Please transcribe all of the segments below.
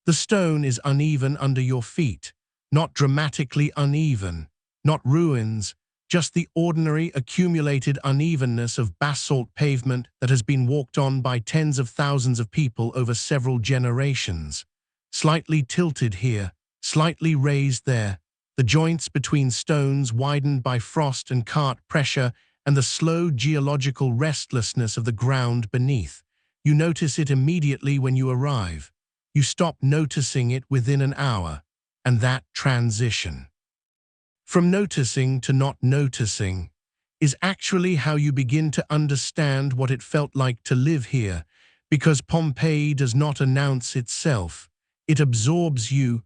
The stone is uneven under your feet, not dramatically uneven, not ruins, just the ordinary accumulated unevenness of basalt pavement that has been walked on by tens of thousands of people over several generations. Slightly tilted here, slightly raised there, the joints between stones widened by frost and cart pressure and the slow geological restlessness of the ground beneath. You notice it immediately when you arrive. You stop noticing it within an hour, and that transition from noticing to not noticing is actually how you begin to understand what it felt like to live here, because Pompeii does not announce itself. It absorbs you.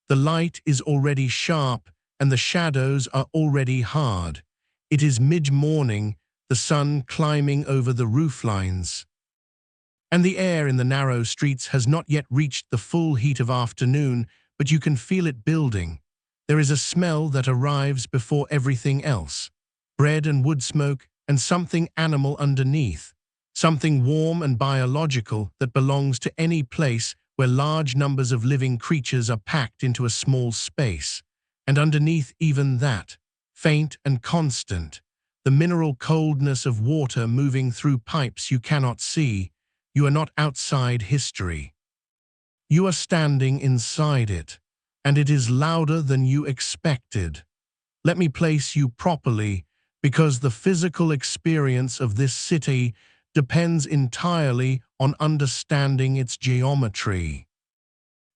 The light is already sharp, and the shadows are already hard. It is mid-morning, the sun climbing over the rooflines, and the air in the narrow streets has not yet reached the full heat of afternoon, but you can feel it building. There is a smell that arrives before everything else. Bread and wood smoke and something animal underneath. Something warm and biological that belongs to any place where large numbers of living creatures are packed into a small space. And underneath even that, faint and constant, the mineral coldness of water moving through pipes you cannot see. You are not outside history. You are standing inside it, and it is louder than you expected. Let me place you properly, because the physical experience of this city depends entirely on understanding its geometry.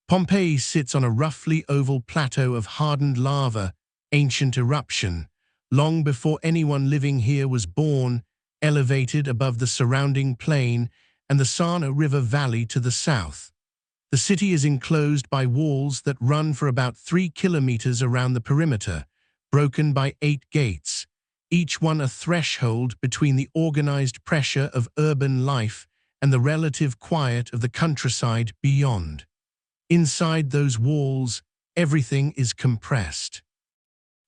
Pompeii sits on a roughly oval plateau of hardened lava, ancient eruption, long before anyone living here was born, elevated above the surrounding plain and the Sana River Valley to the south. The city is enclosed by walls that run for about 3 kilometers around the perimeter, broken by 8 gates, each one a threshold between the organized pressure of urban life and the relative quiet of the countryside beyond. Inside those walls, everything is compressed.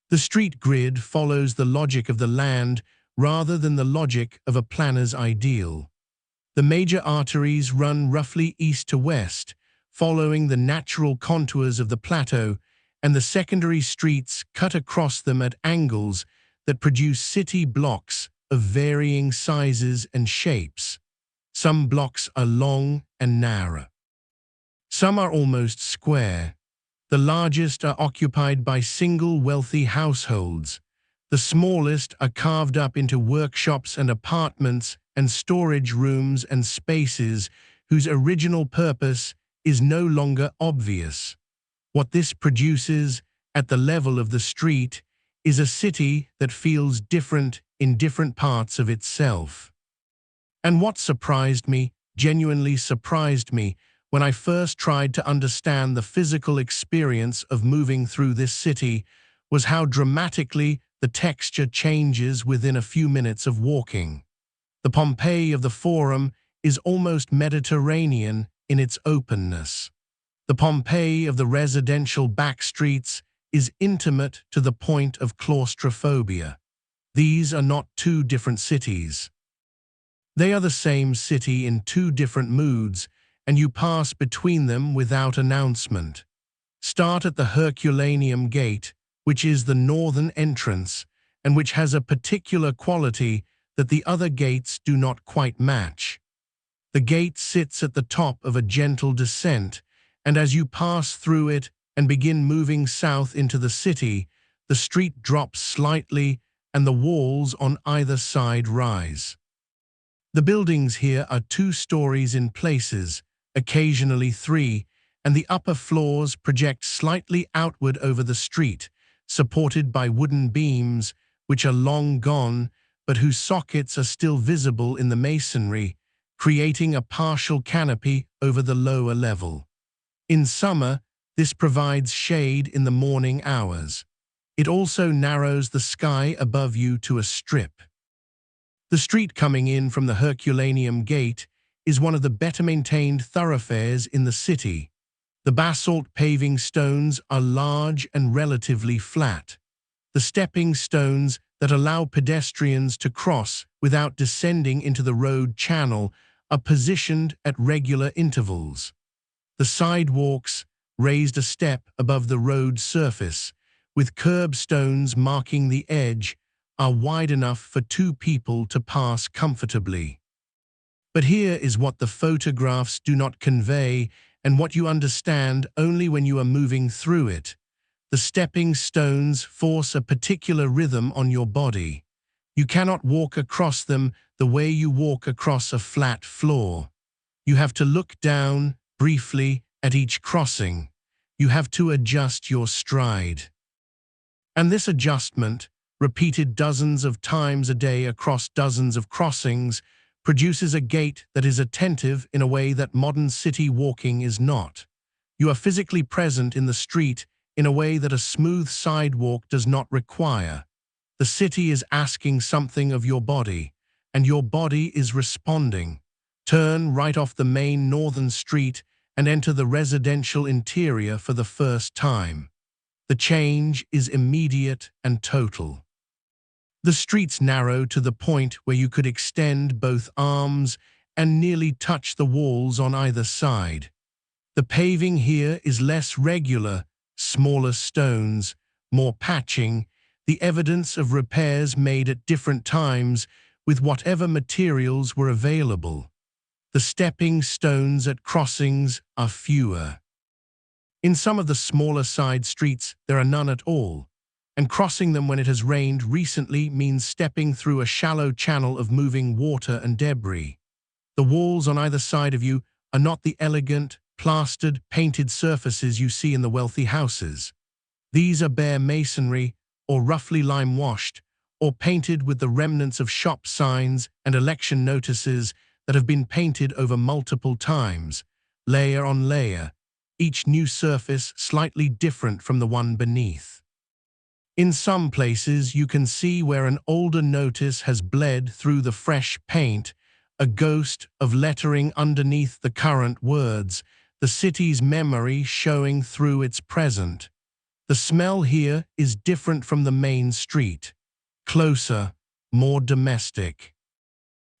The street grid follows the logic of the land rather than the logic of a planner's ideal. The major arteries run roughly east to west, following the natural contours of the plateau, and the secondary streets cut across them at angles that produce city blocks of varying sizes and shapes. Some blocks are long and narrow. Some are almost square. The largest are occupied by single wealthy households. The smallest are carved up into workshops and apartments and storage rooms and spaces whose original purpose is no longer obvious. What this produces at the level of the street is a city that feels different in different parts of itself. And what surprised me, genuinely surprised me, when I first tried to understand the physical experience of moving through this city was how dramatically the texture changes within a few minutes of walking. The Pompeii of the Forum is almost Mediterranean in its openness. The Pompeii of the residential backstreets is intimate to the point of claustrophobia. These are not two different cities. They are the same city in two different moods, and you pass between them without announcement. Start at the Herculaneum Gate, which is the northern entrance, and which has a particular quality that the other gates do not quite match. The gate sits at the top of a gentle descent, and as you pass through it and begin moving south into the city, the street drops slightly and the walls on either side rise. The buildings here are 2 stories in places, occasionally 3, and the upper floors project slightly outward over the street, supported by wooden beams, which are long gone, but whose sockets are still visible in the masonry, creating a partial canopy over the lower level. In summer, this provides shade in the morning hours. It also narrows the sky above you to a strip. The street coming in from the Herculaneum Gate is one of the better-maintained thoroughfares in the city. The basalt paving stones are large and relatively flat. The stepping stones that allow pedestrians to cross without descending into the road channel are positioned at regular intervals. The sidewalks, raised a step above the road surface, with curbstones marking the edge, are wide enough for two people to pass comfortably. But here is what the photographs do not convey and what you understand only when you are moving through it. The stepping stones force a particular rhythm on your body. You cannot walk across them the way you walk across a flat floor. You have to look down, briefly, at each crossing. You have to adjust your stride. And this adjustment, repeated dozens of times a day across dozens of crossings, produces a gait that is attentive in a way that modern city walking is not. You are physically present in the street in a way that a smooth sidewalk does not require. The city is asking something of your body, and your body is responding. Turn right off the main northern street and enter the residential interior for the first time. The change is immediate and total. The streets narrow to the point where you could extend both arms and nearly touch the walls on either side. The paving here is less regular, smaller stones, more patching, the evidence of repairs made at different times with whatever materials were available. The stepping stones at crossings are fewer. In some of the smaller side streets, there are none at all, and crossing them when it has rained recently means stepping through a shallow channel of moving water and debris. The walls on either side of you are not the elegant, plastered, painted surfaces you see in the wealthy houses. These are bare masonry, or roughly lime-washed, or painted with the remnants of shop signs and election notices that have been painted over multiple times, layer on layer, each new surface slightly different from the one beneath. In some places, you can see where an older notice has bled through the fresh paint, a ghost of lettering underneath the current words, the city's memory showing through its present. The smell here is different from the main street, closer, more domestic.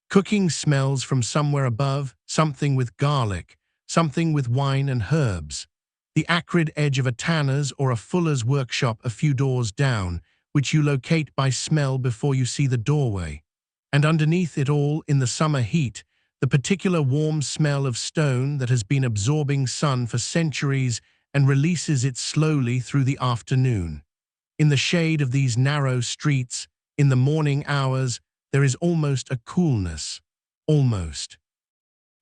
Cooking smells from somewhere above, something with garlic, something with wine and herbs. The acrid edge of a tanner's or a fuller's workshop a few doors down, which you locate by smell before you see the doorway. And underneath it all, in the summer heat, the particular warm smell of stone that has been absorbing sun for centuries and releases it slowly through the afternoon. In the shade of these narrow streets, in the morning hours, there is almost a coolness. Almost.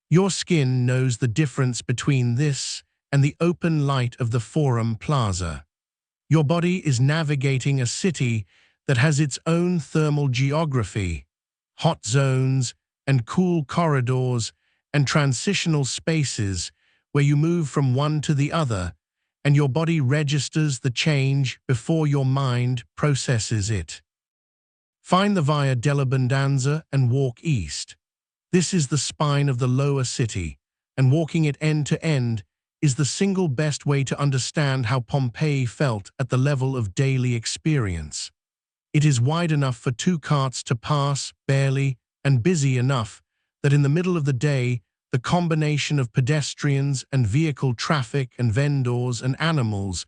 Your skin knows the difference between this and the open light of the Forum Plaza. Your body is navigating a city that has its own thermal geography, hot zones and cool corridors and transitional spaces where you move from one to the other, and your body registers the change before your mind processes it. Find the Via dell'Abbondanza and walk east. This is the spine of the lower city, and walking it end to end is the single best way to understand how Pompeii felt at the level of daily experience. It is wide enough for two carts to pass, barely, and busy enough that in the middle of the day, the combination of pedestrians and vehicle traffic and vendors and animals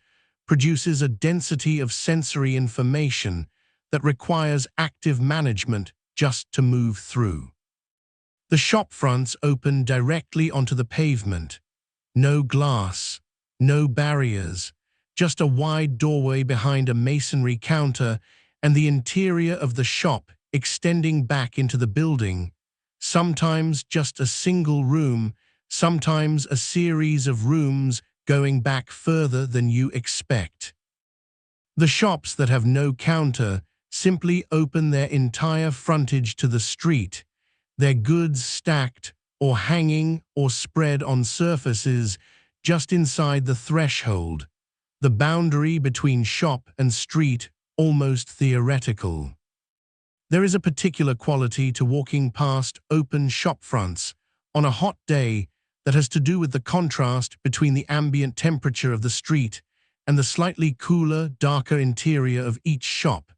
produces a density of sensory information that requires active management just to move through. The shop fronts open directly onto the pavement. No glass, no barriers, just a wide doorway behind a masonry counter and the interior of the shop extending back into the building, sometimes just a single room, sometimes a series of rooms going back further than you expect. The shops that have no counter simply open their entire frontage to the street, their goods stacked or hanging or spread on surfaces just inside the threshold, the boundary between shop and street almost theoretical. There is a particular quality to walking past open shop fronts on a hot day that has to do with the contrast between the ambient temperature of the street and the slightly cooler, darker interior of each shop,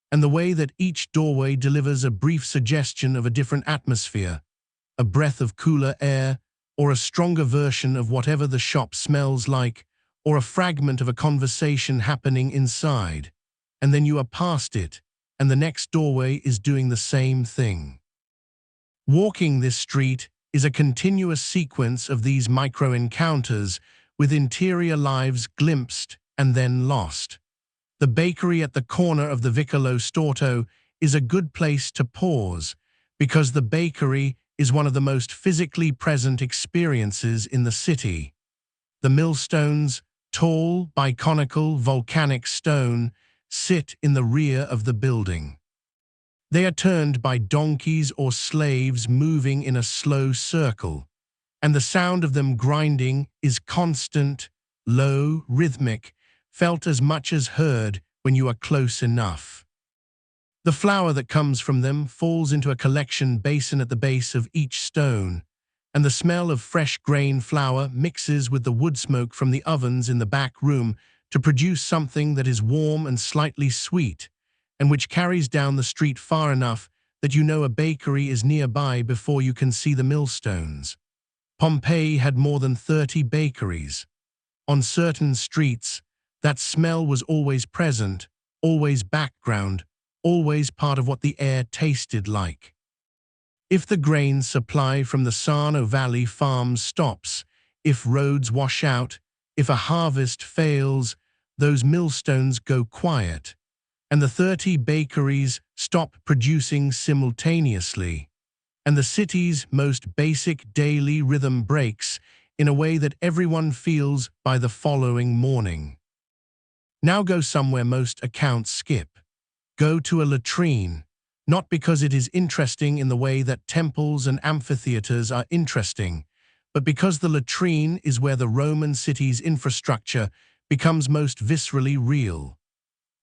and the way that each doorway delivers a brief suggestion of a different atmosphere, a breath of cooler air, or a stronger version of whatever the shop smells like, or a fragment of a conversation happening inside. And then you are past it, and the next doorway is doing the same thing. Walking this street is a continuous sequence of these micro-encounters with interior lives glimpsed and then lost. The bakery at the corner of the Vicolo Storto is a good place to pause, because the bakery is one of the most physically present experiences in the city. The millstones, tall, biconical, volcanic stone, sit in the rear of the building. They are turned by donkeys or slaves moving in a slow circle, and the sound of them grinding is constant, low, rhythmic, felt as much as heard when you are close enough. The flour that comes from them falls into a collection basin at the base of each stone, and the smell of fresh grain flour mixes with the wood smoke from the ovens in the back room to produce something that is warm and slightly sweet, and which carries down the street far enough that you know a bakery is nearby before you can see the millstones. Pompeii had more than 30 bakeries. On certain streets, that smell was always present, always background, always part of what the air tasted like. If the grain supply from the Sarno Valley farms stops, if roads wash out, if a harvest fails, those millstones go quiet, and the 30 bakeries stop producing simultaneously, and the city's most basic daily rhythm breaks in a way that everyone feels by the following morning. Now go somewhere most accounts skip. Go to a latrine, not because it is interesting in the way that temples and amphitheaters are interesting, but because the latrine is where the Roman city's infrastructure becomes most viscerally real.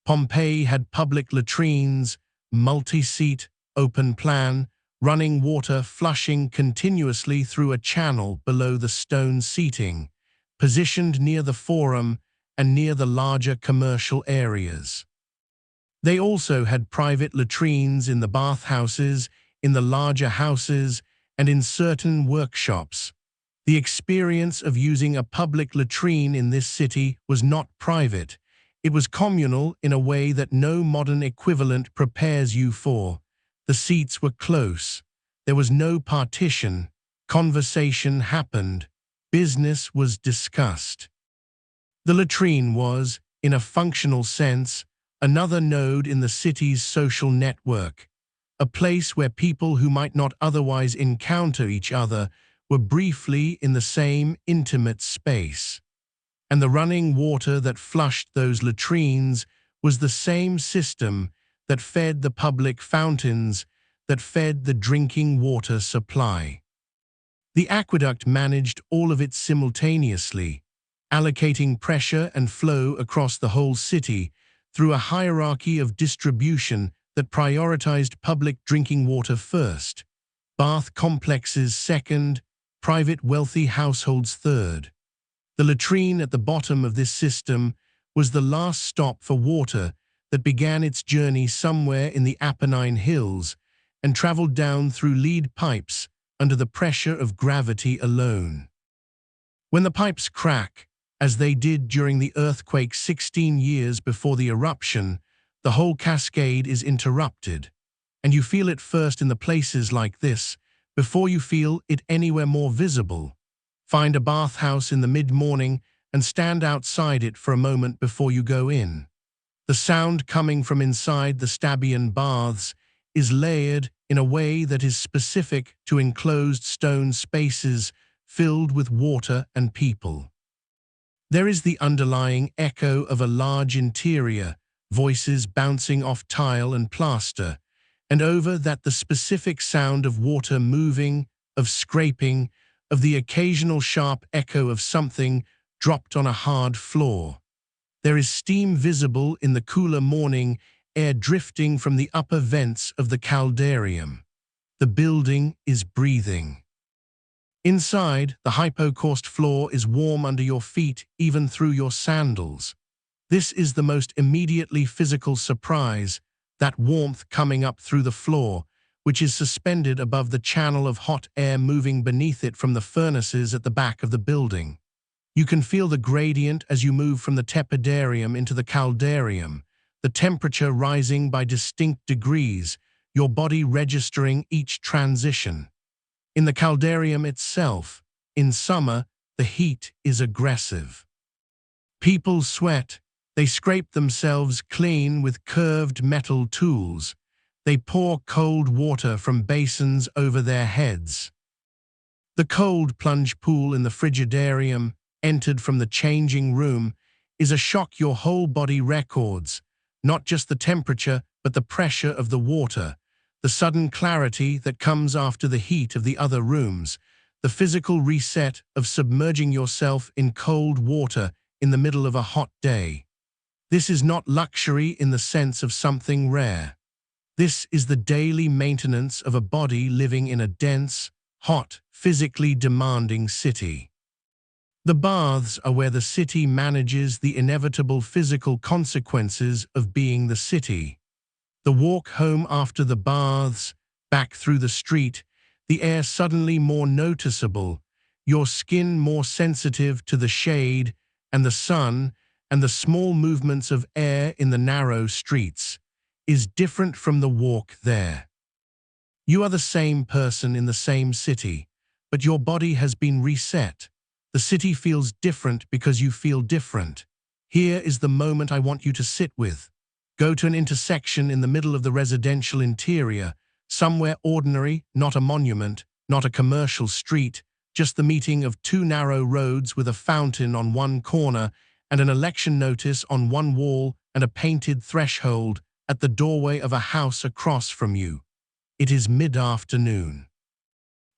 Pompeii had public latrines, multi-seat, open-plan, running water flushing continuously through a channel below the stone seating, positioned near the forum and near the larger commercial areas. They also had private latrines in the bathhouses, in the larger houses, and in certain workshops. The experience of using a public latrine in this city was not private. It was communal in a way that no modern equivalent prepares you for. The seats were close. There was no partition. Conversation happened. Business was discussed. The latrine was, in a functional sense, another node in the city's social network, a place where people who might not otherwise encounter each other were briefly in the same intimate space. And the running water that flushed those latrines was the same system that fed the public fountains, that fed the drinking water supply. The aqueduct managed all of it simultaneously, allocating pressure and flow across the whole city through a hierarchy of distribution that prioritized public drinking water first, bath complexes second, private wealthy households third. The latrine at the bottom of this system was the last stop for water that began its journey somewhere in the Apennine Hills and traveled down through lead pipes under the pressure of gravity alone. When the pipes crack, as they did during the earthquake 16 years before the eruption, the whole cascade is interrupted, and you feel it first in the places like this, before you feel it anywhere more visible. Find a bathhouse in the mid-morning and stand outside it for a moment before you go in. The sound coming from inside the Stabian baths is layered in a way that is specific to enclosed stone spaces filled with water and people. There is the underlying echo of a large interior, voices bouncing off tile and plaster, and over that the specific sound of water moving, of scraping, of the occasional sharp echo of something dropped on a hard floor. There is steam visible in the cooler morning air drifting from the upper vents of the caldarium. The building is breathing. Inside, the hypocaust floor is warm under your feet, even through your sandals. This is the most immediately physical surprise, that warmth coming up through the floor, which is suspended above the channel of hot air moving beneath it from the furnaces at the back of the building. You can feel the gradient as you move from the tepidarium into the caldarium, the temperature rising by distinct degrees, your body registering each transition. In the caldarium itself, in summer, the heat is aggressive. People sweat, they scrape themselves clean with curved metal tools. They pour cold water from basins over their heads. The cold plunge pool in the frigidarium, entered from the changing room, is a shock your whole body records, not just the temperature but the pressure of the water, the sudden clarity that comes after the heat of the other rooms, the physical reset of submerging yourself in cold water in the middle of a hot day. This is not luxury in the sense of something rare. This is the daily maintenance of a body living in a dense, hot, physically demanding city. The baths are where the city manages the inevitable physical consequences of being the city. The walk home after the baths, back through the street, the air suddenly more noticeable, your skin more sensitive to the shade and the sun and the small movements of air in the narrow streets, is different from the walk there. You are the same person in the same city, but your body has been reset. The city feels different because you feel different. Here is the moment I want you to sit with. Go to an intersection in the middle of the residential interior, somewhere ordinary, not a monument, not a commercial street, just the meeting of two narrow roads with a fountain on one corner and an election notice on one wall and a painted threshold at the doorway of a house across from you. It is mid-afternoon.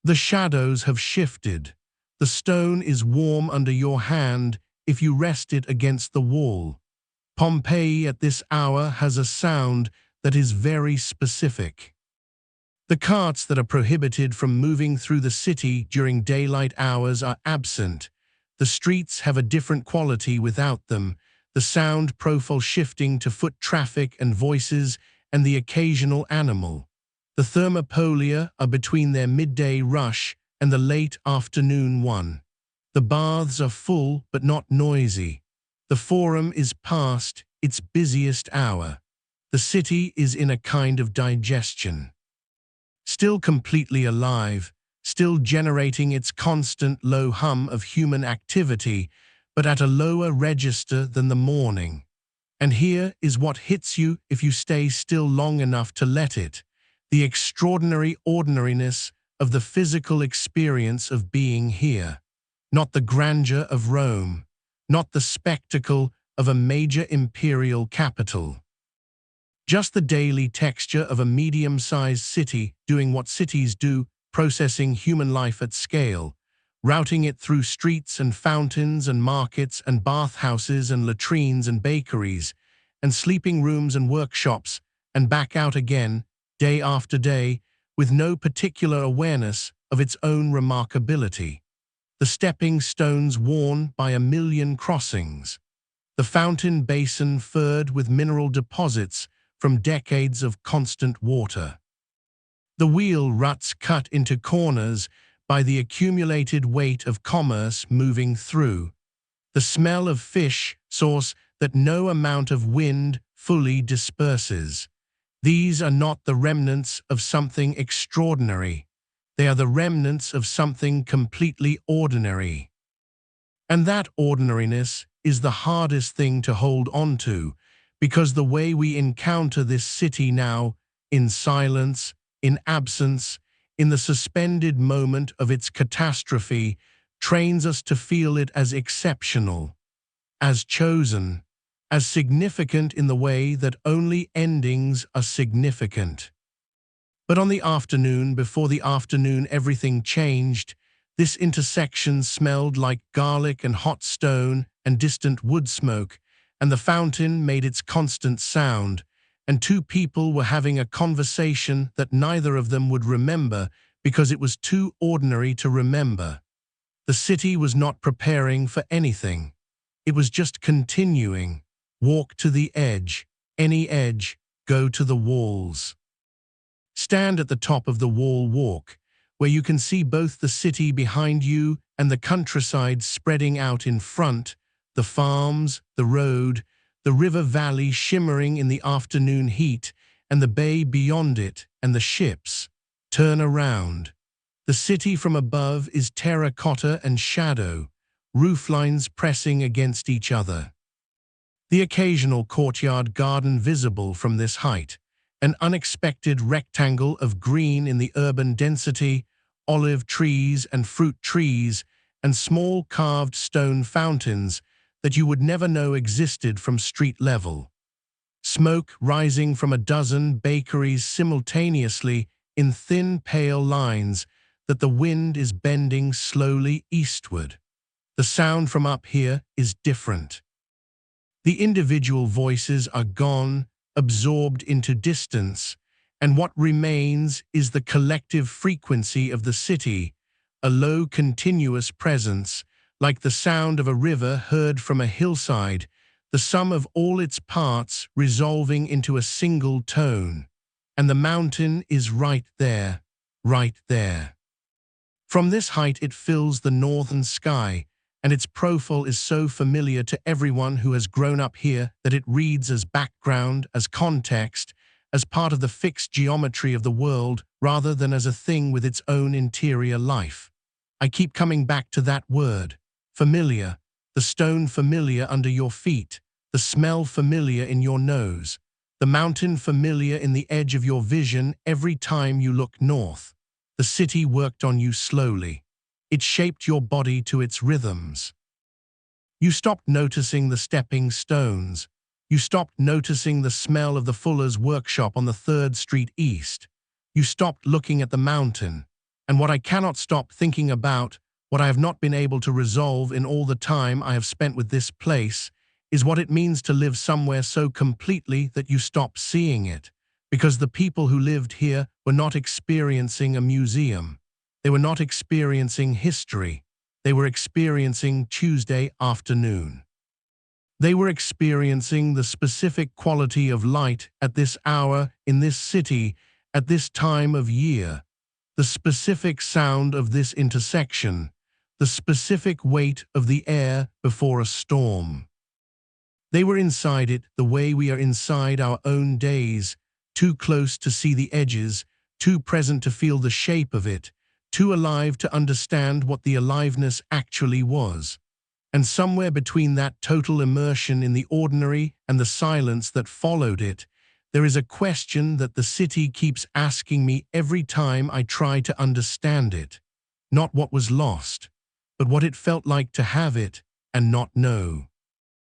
The shadows have shifted. The stone is warm under your hand if you rest it against the wall. Pompeii at this hour has a sound that is very specific. The carts that are prohibited from moving through the city during daylight hours are absent. The streets have a different quality without them, the sound profile shifting to foot traffic and voices and the occasional animal. The thermopolia are between their midday rush and the late afternoon one. The baths are full but not noisy. The forum is past its busiest hour. The city is in a kind of digestion. Still completely alive, still generating its constant low hum of human activity, but at a lower register than the morning. And here is what hits you if you stay still long enough to let it: the extraordinary ordinariness of the physical experience of being here. Not the grandeur of Rome, not the spectacle of a major imperial capital. Just the daily texture of a medium-sized city doing what cities do, processing human life at scale, routing it through streets and fountains and markets and bathhouses and latrines and bakeries and sleeping rooms and workshops and back out again, day after day, with no particular awareness of its own remarkability. The stepping stones worn by a million crossings. The fountain basin furred with mineral deposits from decades of constant water. The wheel ruts cut into corners by the accumulated weight of commerce moving through. The smell of fish sauce that no amount of wind fully disperses. These are not the remnants of something extraordinary. They are the remnants of something completely ordinary. And that ordinariness is the hardest thing to hold on to, because the way we encounter this city now, in silence, in absence, in the suspended moment of its catastrophe, trains us to feel it as exceptional, as chosen, as significant in the way that only endings are significant. But on the afternoon before the afternoon everything changed. This intersection smelled like garlic and hot stone and distant wood smoke, and the fountain made its constant sound, and two people were having a conversation that neither of them would remember because it was too ordinary to remember. The city was not preparing for anything. It was just continuing. Walk to the edge, any edge, go to the walls. Stand at the top of the wall walk, where you can see both the city behind you and the countryside spreading out in front, the farms, the road, the river valley shimmering in the afternoon heat, and the bay beyond it and the ships. Turn around. The city from above is terracotta and shadow, rooflines pressing against each other. The occasional courtyard garden visible from this height, an unexpected rectangle of green in the urban density, olive trees and fruit trees, and small carved stone fountains that you would never know existed from street level. Smoke rising from a dozen bakeries simultaneously in thin pale lines that the wind is bending slowly eastward. The sound from up here is different. The individual voices are gone, absorbed into distance, and what remains is the collective frequency of the city, a low continuous presence, like the sound of a river heard from a hillside, the sum of all its parts resolving into a single tone. And the mountain is right there, right there. From this height it fills the northern sky, and its profile is so familiar to everyone who has grown up here that it reads as background, as context, as part of the fixed geometry of the world rather than as a thing with its own interior life. I keep coming back to that word, familiar, the stone familiar under your feet, the smell familiar in your nose, the mountain familiar in the edge of your vision every time you look north. The city worked on you slowly. It shaped your body to its rhythms. You stopped noticing the stepping stones. You stopped noticing the smell of the fuller's workshop on the 3rd Street East. You stopped looking at the mountain. And what I cannot stop thinking about, what I have not been able to resolve in all the time I have spent with this place, is what it means to live somewhere so completely that you stop seeing it. Because the people who lived here were not experiencing a museum. They were not experiencing history. They were experiencing Tuesday afternoon. They were experiencing the specific quality of light at this hour in this city at this time of year, the specific sound of this intersection, the specific weight of the air before a storm. They were inside it the way we are inside our own days, too close to see the edges, too present to feel the shape of it, too alive to understand what the aliveness actually was. And somewhere between that total immersion in the ordinary and the silence that followed it, there is a question that the city keeps asking me every time I try to understand it. Not what was lost, but what it felt like to have it and not know.